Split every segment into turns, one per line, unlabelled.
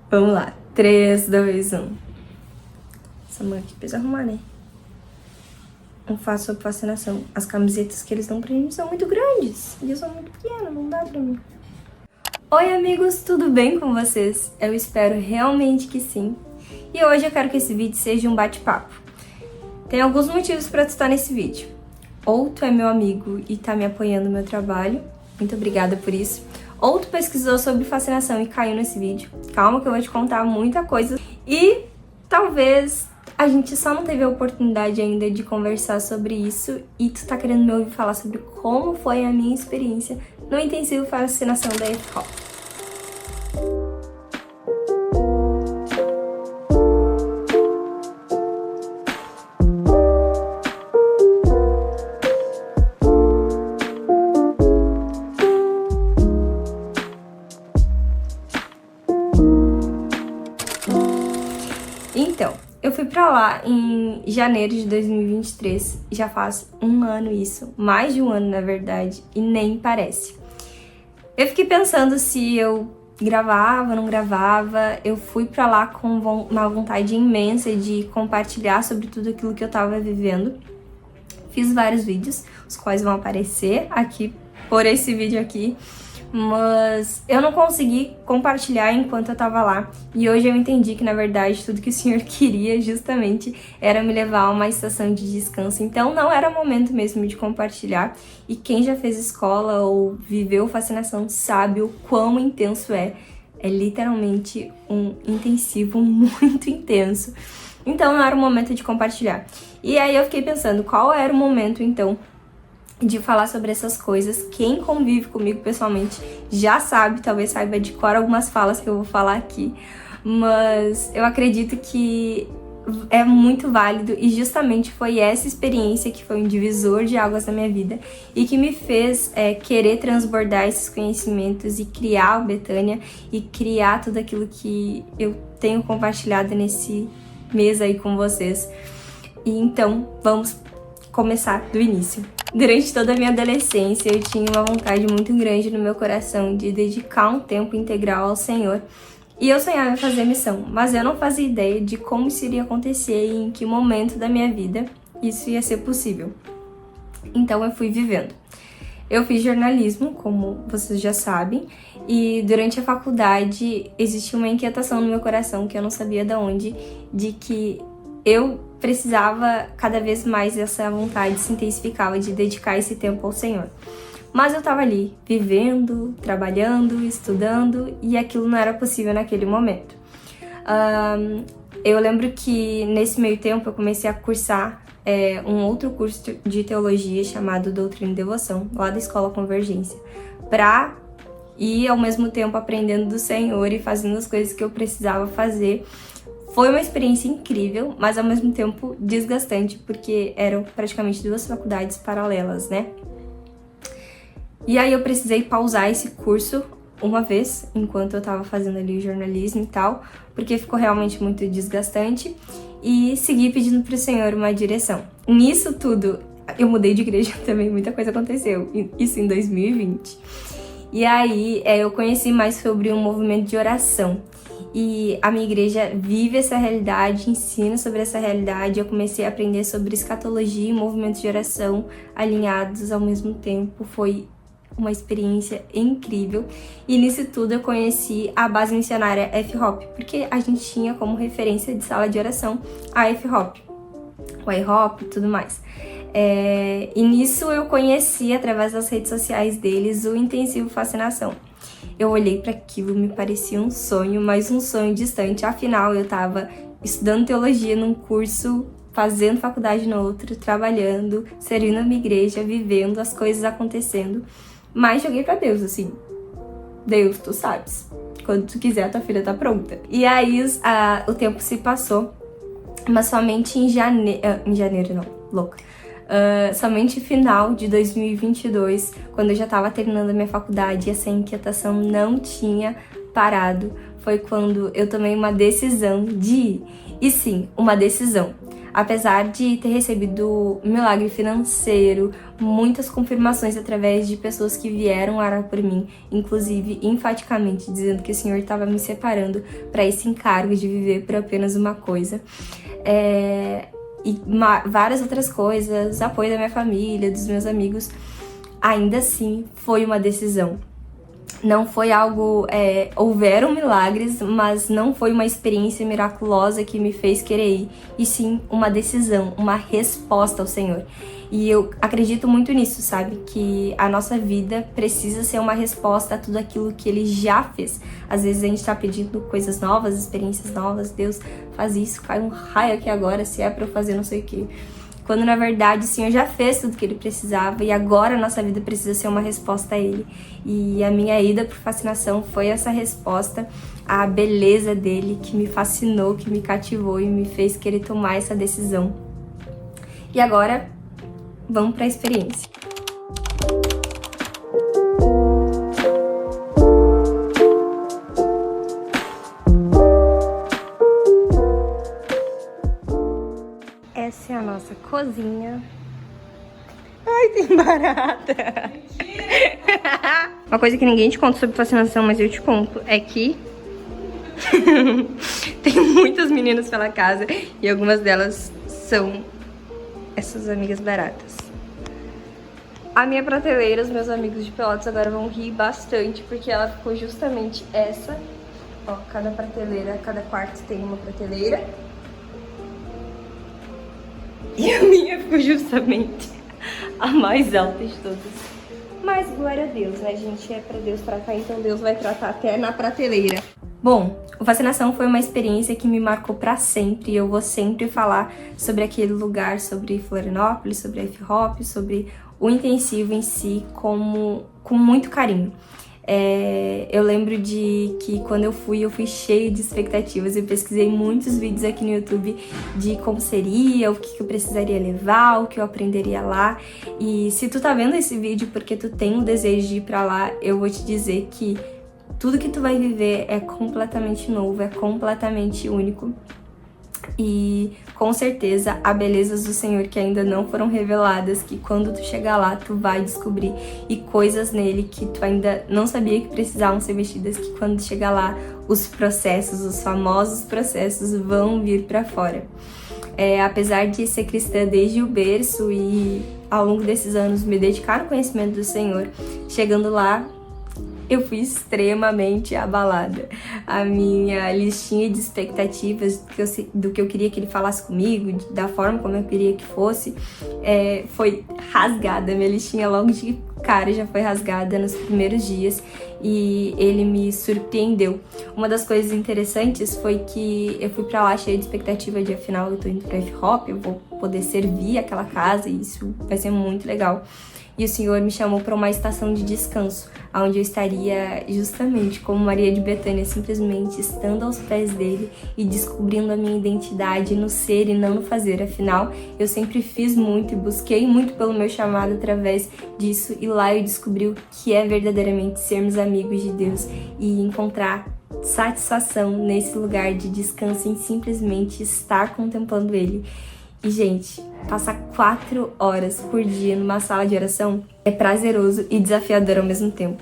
Vamos lá. 3, 2, 1. Essa mão aqui precisa arrumar, né? Um fato sobre fascinação. As camisetas que eles dão pra mim são muito grandes. E eu sou muito pequena, não dá pra mim. Oi, amigos, tudo bem com vocês? Eu espero realmente que sim. E hoje eu quero que esse vídeo seja um bate-papo. Tem alguns motivos pra tu estar nesse vídeo. Ou tu é meu amigo e tá me apoiando no meu trabalho. Muito obrigada por isso. Ou tu pesquisou sobre fascinação e caiu nesse vídeo. Calma que eu vou te contar muita coisa. E talvez a gente só não teve a oportunidade ainda de conversar sobre isso e tu tá querendo me ouvir falar sobre como foi a minha experiência no intensivo fascinação da F-Hop. Então, eu fui pra lá em janeiro de 2023, já faz um ano isso, mais de um ano na verdade, e nem parece. Eu fiquei pensando se eu gravava, não gravava, eu fui pra lá com uma vontade imensa de compartilhar sobre tudo aquilo que eu tava vivendo. Fiz vários vídeos, os quais vão aparecer aqui por esse vídeo aqui. Mas eu não consegui compartilhar enquanto eu tava lá. E hoje eu entendi que, na verdade, tudo que o Senhor queria justamente era me levar a uma estação de descanso. Então não era momento mesmo de compartilhar. E quem já fez escola ou viveu fascinação sabe o quão intenso é. É literalmente um intensivo muito intenso. Então não era o momento de compartilhar. E aí eu fiquei pensando, qual era o momento então de falar sobre essas coisas. Quem convive comigo pessoalmente já sabe, talvez saiba de cor algumas falas que eu vou falar aqui, mas eu acredito que é muito válido e justamente foi essa experiência que foi um divisor de águas na minha vida e que me fez querer transbordar esses conhecimentos e criar o Betânia e criar tudo aquilo que eu tenho compartilhado nesse mês aí com vocês. E então, vamos começar do início. Durante toda a minha adolescência, eu tinha uma vontade muito grande no meu coração de dedicar um tempo integral ao Senhor. E eu sonhava em fazer missão, mas eu não fazia ideia de como isso iria acontecer e em que momento da minha vida isso ia ser possível. Então eu fui vivendo. Eu fiz jornalismo, como vocês já sabem, e durante a faculdade existia uma inquietação no meu coração que eu não sabia de onde, de que eu precisava cada vez mais, essa vontade se intensificava de dedicar esse tempo ao Senhor. Mas eu tava ali, vivendo, trabalhando, estudando, e aquilo não era possível naquele momento. Eu lembro que nesse meio tempo eu comecei a cursar um outro curso de teologia chamado Doutrina e Devoção, lá da Escola Convergência, pra ir ao mesmo tempo aprendendo do Senhor e fazendo as coisas que eu precisava fazer. Foi uma experiência incrível, mas ao mesmo tempo desgastante, porque eram praticamente duas faculdades paralelas, né? E aí eu precisei pausar esse curso uma vez, enquanto eu tava fazendo ali o jornalismo e tal, porque ficou realmente muito desgastante, e segui pedindo pro Senhor uma direção. Nisso tudo, eu mudei de igreja também, muita coisa aconteceu, isso em 2020. E aí eu conheci mais sobre um movimento de oração. E a minha igreja vive essa realidade, ensina sobre essa realidade. Eu comecei a aprender sobre escatologia e movimentos de oração alinhados ao mesmo tempo. Foi uma experiência incrível. E nisso tudo eu conheci a base missionária F-Hop, porque a gente tinha como referência de sala de oração a F-Hop, o I-Hop e tudo mais. E nisso eu conheci, através das redes sociais deles, o Intensivo Fascinação. Eu olhei para aquilo, me parecia um sonho, mas um sonho distante. Afinal, eu estava estudando teologia num curso, fazendo faculdade no outro, trabalhando, servindo a minha igreja, vivendo, as coisas acontecendo. Mas joguei para Deus, assim, Deus, tu sabes, quando tu quiser, a tua filha tá pronta. E aí o tempo se passou, mas somente em janeiro não, louca. Somente final de 2022, quando eu já estava terminando a minha faculdade e essa inquietação não tinha parado, foi quando eu tomei uma decisão de ir. E sim, uma decisão. Apesar de ter recebido milagre financeiro, muitas confirmações através de pessoas que vieram orar por mim, inclusive enfaticamente dizendo que o Senhor estava me separando para esse encargo de viver por apenas uma coisa. E várias outras coisas, apoio da minha família, dos meus amigos. Ainda assim, foi uma decisão. Não foi algo... houveram milagres, mas não foi uma experiência miraculosa que me fez querer ir. E sim, uma decisão, uma resposta ao Senhor. E eu acredito muito nisso, sabe? Que a nossa vida precisa ser uma resposta a tudo aquilo que Ele já fez. Às vezes a gente tá pedindo coisas novas, experiências novas. Deus, faz isso, cai um raio aqui agora, se é pra eu fazer não sei o quê. Quando na verdade o Senhor já fez tudo que Ele precisava e agora a nossa vida precisa ser uma resposta a Ele. E a minha ida por Fascinação foi essa resposta à beleza dEle, que me fascinou, que me cativou e me fez querer tomar essa decisão. E agora, vamos para a experiência. Essa é a nossa cozinha. Ai, tem barata. Uma coisa que ninguém te conta sobre Fascinação, mas eu te conto, é que tem muitas meninas pela casa e algumas delas são essas amigas baratas. A minha prateleira, os meus amigos de Pelotas agora vão rir bastante, porque ela ficou justamente essa. Ó, cada prateleira, cada quarto tem uma prateleira. E a minha ficou justamente a mais alta de todas. Mas glória a Deus, né, gente? É pra Deus tratar, então Deus vai tratar até na prateleira. Bom, o Fascinação foi uma experiência que me marcou pra sempre. E eu vou sempre falar sobre aquele lugar, sobre Florianópolis, sobre a F-Hop, sobre o intensivo em si, com muito carinho. Eu lembro de que quando eu fui cheia de expectativas. Eu pesquisei muitos vídeos aqui no YouTube de como seria, o que eu precisaria levar, o que eu aprenderia lá. E se tu tá vendo esse vídeo porque tu tem um desejo de ir pra lá, eu vou te dizer que tudo que tu vai viver é completamente novo, é completamente único. E com certeza há belezas do Senhor que ainda não foram reveladas, que quando tu chegar lá tu vai descobrir, e coisas nele que tu ainda não sabia que precisavam ser mexidas, que quando chegar lá os processos, os famosos processos vão vir pra fora. Apesar de ser cristã desde o berço e ao longo desses anos me dedicar ao conhecimento do Senhor, chegando lá eu fui extremamente abalada. A minha listinha de expectativas do que eu queria que ele falasse comigo, da forma como eu queria que fosse, foi rasgada. Minha listinha logo de cara já foi rasgada nos primeiros dias e ele me surpreendeu. Uma das coisas interessantes foi que eu fui pra lá cheia de expectativa de afinal eu tô indo pra F-Hop, eu vou poder servir aquela casa e isso vai ser muito legal. E o Senhor me chamou para uma estação de descanso, onde eu estaria justamente como Maria de Betânia, simplesmente estando aos pés dele e descobrindo a minha identidade no ser e não no fazer. Afinal, eu sempre fiz muito e busquei muito pelo meu chamado através disso, e lá eu descobri o que é verdadeiramente sermos amigos de Deus e encontrar satisfação nesse lugar de descanso em simplesmente estar contemplando Ele. E, gente, passar 4 horas por dia numa sala de oração é prazeroso e desafiador ao mesmo tempo.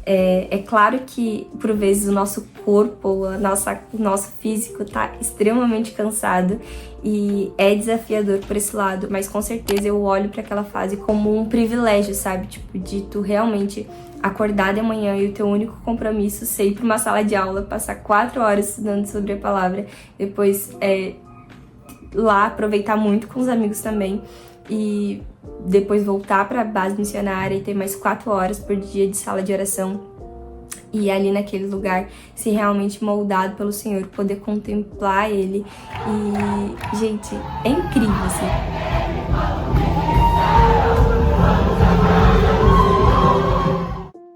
É claro que, por vezes, o nosso corpo, o nosso físico tá extremamente cansado e é desafiador por esse lado, mas com certeza eu olho para aquela fase como um privilégio, sabe? Tipo, de tu realmente acordar de manhã e o teu único compromisso ser ir pra uma sala de aula, passar 4 horas estudando sobre a palavra, depois lá aproveitar muito com os amigos também e depois voltar para a base missionária e ter mais 4 horas por dia de sala de oração e ali naquele lugar ser realmente moldado pelo Senhor, poder contemplar Ele. E, gente, é incrível, assim.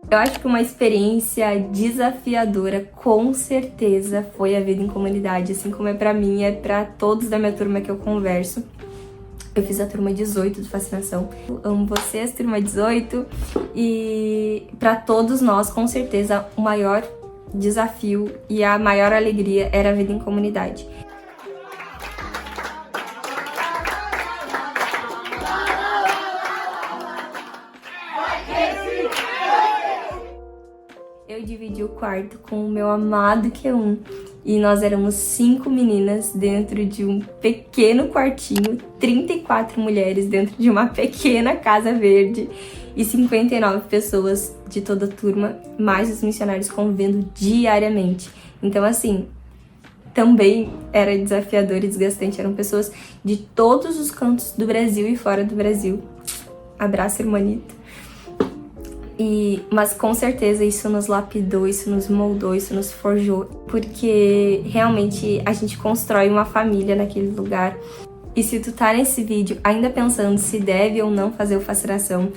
Eu acho que uma experiência desafiadora, com certeza, foi a vida em comunidade, assim como é pra mim, é pra todos da minha turma que eu converso. Eu fiz a turma 18 do Fascinação. Eu amo vocês, turma 18. E pra todos nós, com certeza, o maior desafio e a maior alegria era a vida em comunidade. quarto com o meu amado Q1 e nós éramos 5 meninas dentro de um pequeno quartinho, 34 mulheres dentro de uma pequena casa verde e 59 pessoas de toda a turma, mais os missionários convivendo diariamente. Então, assim, também era desafiador e desgastante. Eram pessoas de todos os cantos do Brasil e fora do Brasil. Abraço, irmanita. Mas com certeza isso nos lapidou, isso nos moldou, isso nos forjou, porque realmente a gente constrói uma família naquele lugar. E se tu tá nesse vídeo ainda pensando se deve ou não fazer o Faceração,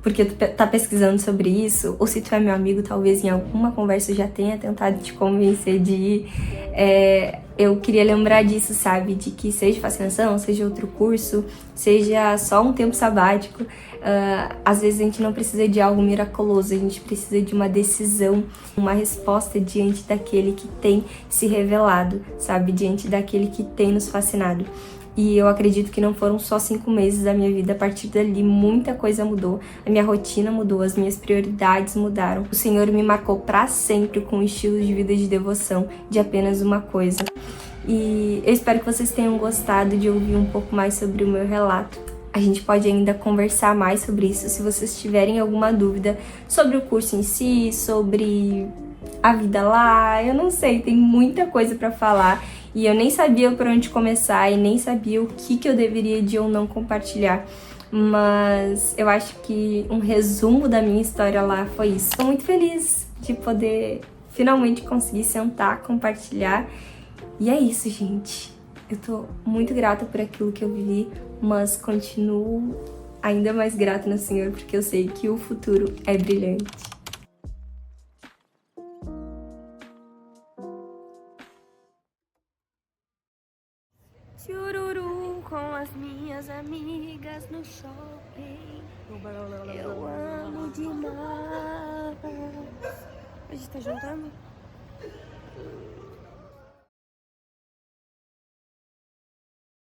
porque tu tá pesquisando sobre isso, ou se tu é meu amigo, talvez em alguma conversa eu já tenha tentado te convencer de ir, eu queria lembrar disso, sabe? De que seja Faceração, seja outro curso, seja só um tempo sabático, às vezes a gente não precisa de algo miraculoso, a gente precisa de uma decisão, uma resposta diante daquele que tem se revelado, sabe? Diante daquele que tem nos fascinado. E eu acredito que não foram só 5 meses da minha vida. A partir dali, muita coisa mudou. A minha rotina mudou, as minhas prioridades mudaram. O Senhor me marcou para sempre com um estilo de vida de devoção, de apenas uma coisa. E eu espero que vocês tenham gostado de ouvir um pouco mais sobre o meu relato. A gente pode ainda conversar mais sobre isso, se vocês tiverem alguma dúvida sobre o curso em si, sobre a vida lá. Eu não sei, tem muita coisa para falar. E eu nem sabia por onde começar e nem sabia o que eu deveria de ou não compartilhar. Mas eu acho que um resumo da minha história lá foi isso. Estou muito feliz de poder finalmente conseguir sentar, compartilhar. E é isso, gente. Eu tô muito grata por aquilo que eu vivi, mas continuo ainda mais grata no Senhor, porque eu sei que o futuro é brilhante. Chururu com as minhas amigas no shopping. Eu amo demais. A gente tá jantando?